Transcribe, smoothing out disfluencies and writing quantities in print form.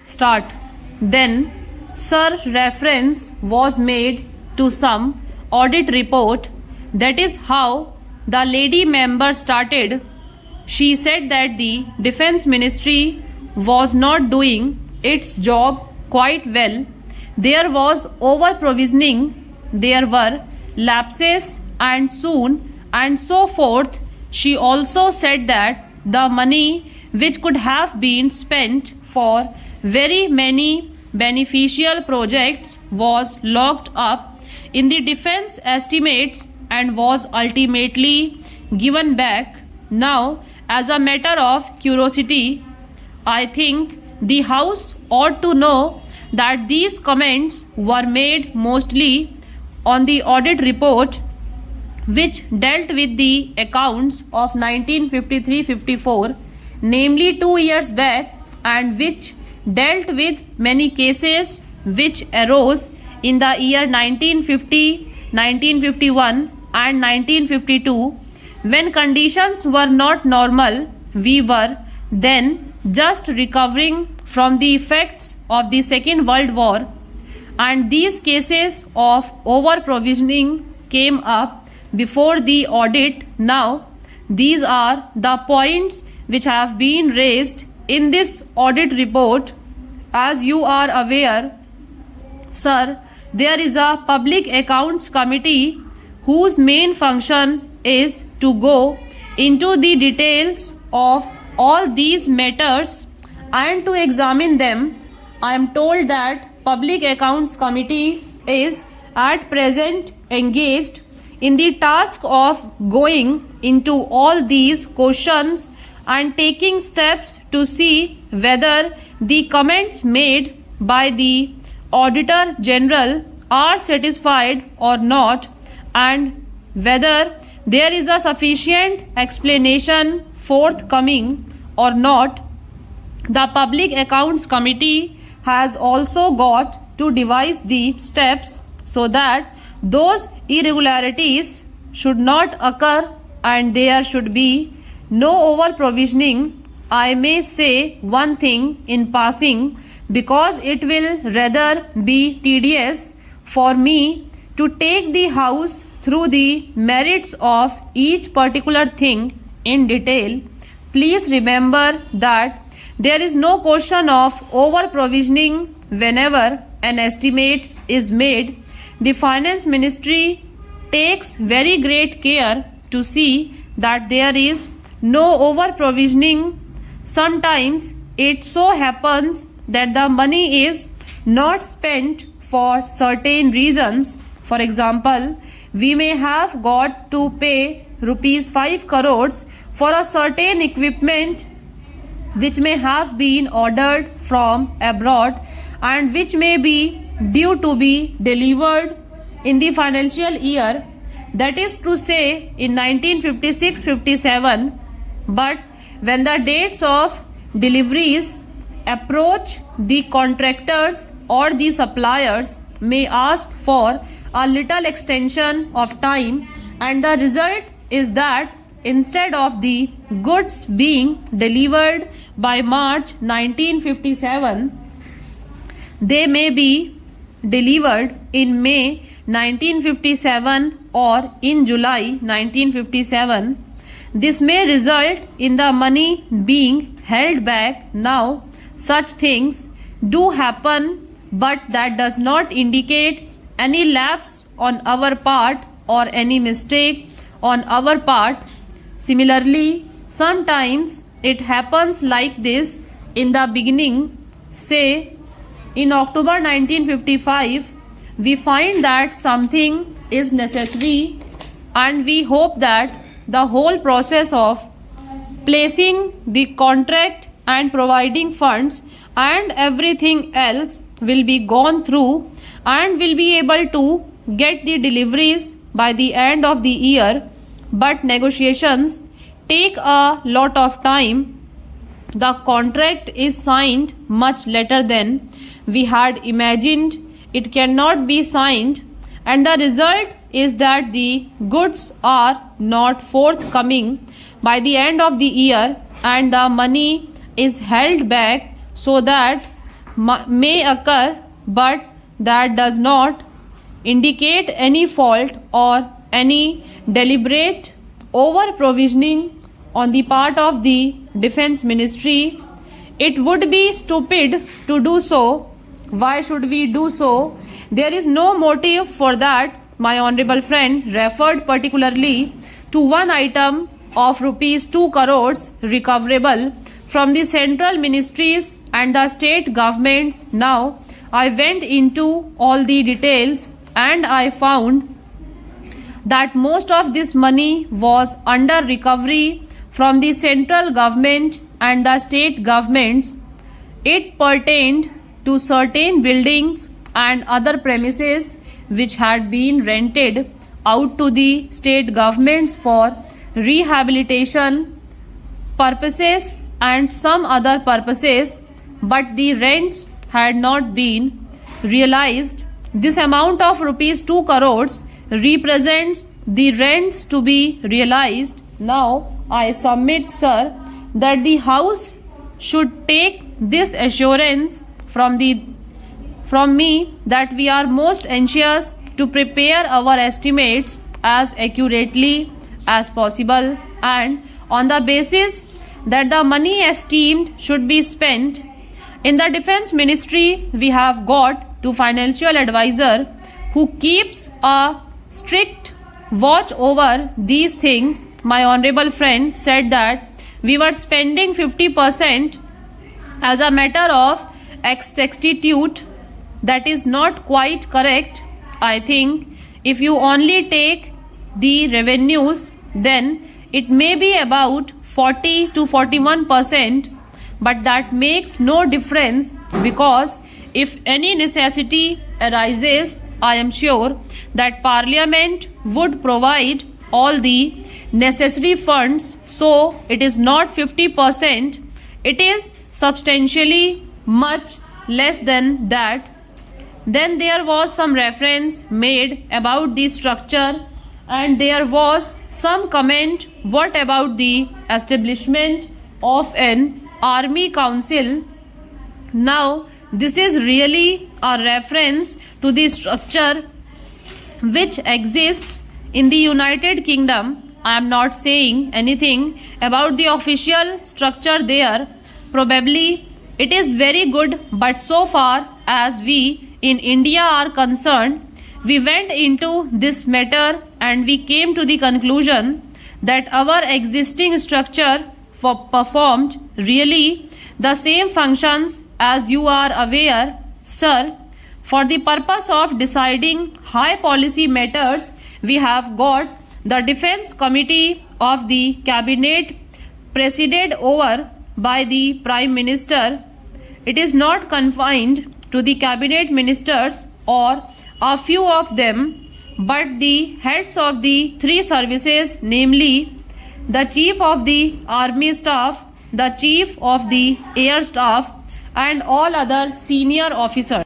Start. Then, sir, reference was made to some audit report. That is how the lady member started. She said that the Defense Ministry was not doing its job quite well. There was over provisioning, there were lapses, and soon and so forth. She also said that the money which could have been spent for very many beneficial projects was locked up in the defense estimates and was ultimately given back. Now, as a matter of curiosity, I think the House ought to know that these comments were made mostly on the audit report which dealt with the accounts of 1953-54, namely 2 years back, and which dealt with many cases which arose in the year 1950, 1951 and 1952, when conditions were not normal. We were then just recovering from the effects of the Second World War, and these cases of over provisioning came up before the audit. Now, these are the points which have been raised in this audit report. As you are aware, sir, there is a Public Accounts Committee whose main function is to go into the details of all these matters and to examine them. I am told that Public Accounts Committee is at present engaged in the task of going into all these questions and taking steps to see whether the comments made by the Auditor General are satisfied or not, and whether there is a sufficient explanation forthcoming or not. The Public Accounts Committee has also got to devise the steps so that those irregularities should not occur and there should be no over provisioning. I may say one thing in passing, because it will rather be tedious for me to take the House through the merits of each particular thing in detail. Please remember that there is no question of over provisioning whenever an estimate is made. The Finance Ministry takes very great care to see that there is no over provisioning. Sometimes it so happens that the money is not spent for certain reasons. For example, we may have got to pay rupees 5 crores for a certain equipment which may have been ordered from abroad and which may be due to be delivered in the financial year, that is to say in 1956-57. But when the dates of deliveries approach, the contractors or the suppliers may ask for a little extension of time, and the result is that instead of the goods being delivered by March 1957, they may be delivered in May 1957 or in July 1957. This may result in the money being held back. Now, such things do happen, but that does not indicate any lapse on our part or any mistake on our part. Similarly, sometimes it happens like this in the beginning. Say, in October 1955, we find that something is necessary, and we hope that the whole process of placing the contract and providing funds and everything else will be gone through, and will be able to get the deliveries by the end of the year. But negotiations take a lot of time. The contract is signed much later than we had imagined. It cannot be signed, and the result is that the goods are not forthcoming by the end of the year, and the money is held back so that may occur, but that does not indicate any fault or any deliberate over provisioning on the part of the Defense Ministry. It would be stupid to do so. Why should we do so? There is no motive for that. My honorable friend referred particularly to one item of rupees 2 crores recoverable from the central ministries and the state governments. Now, I went into all the details and I found that most of this money was under recovery from the central government and the state governments. It pertained to certain buildings and other premises which had been rented out to the state governments for rehabilitation purposes and some other purposes, but the rents had not been realized. This amount of rupees 2 crores represents the rents to be realized. Now I submit, sir, that the House should take this assurance from me that we are most anxious to prepare our estimates as accurately as possible, and on the basis that the money esteemed should be spent in the Defense Ministry, we have got to financial advisor who keeps a strict watch over these things. My honorable friend said that we were spending 50% as a matter of exactitude. That is not quite correct. I think if you only take the revenues, then it may be about 40 to 41%, but that makes no difference, because if any necessity arises, I am sure that Parliament would provide all the necessary funds. So it is not 50%, it is substantially much less than that. Then there was some reference made about the structure, and there was some comment what about the establishment of an army council. Now this is really a reference to the structure which exists in the United Kingdom. I am not saying anything about the official structure there. Probably it is very good, but so far as we in India are concerned, we went into this matter and we came to the conclusion that our existing structure performed really the same functions. As you are aware, sir, for the purpose of deciding high policy matters, we have got the Defense Committee of the Cabinet presided over by the Prime Minister. It is not confined to the Cabinet Ministers or a few of them, but the heads of the three services, namely the Chief of the Army Staff, the Chief of the Air Staff, and all other senior officers.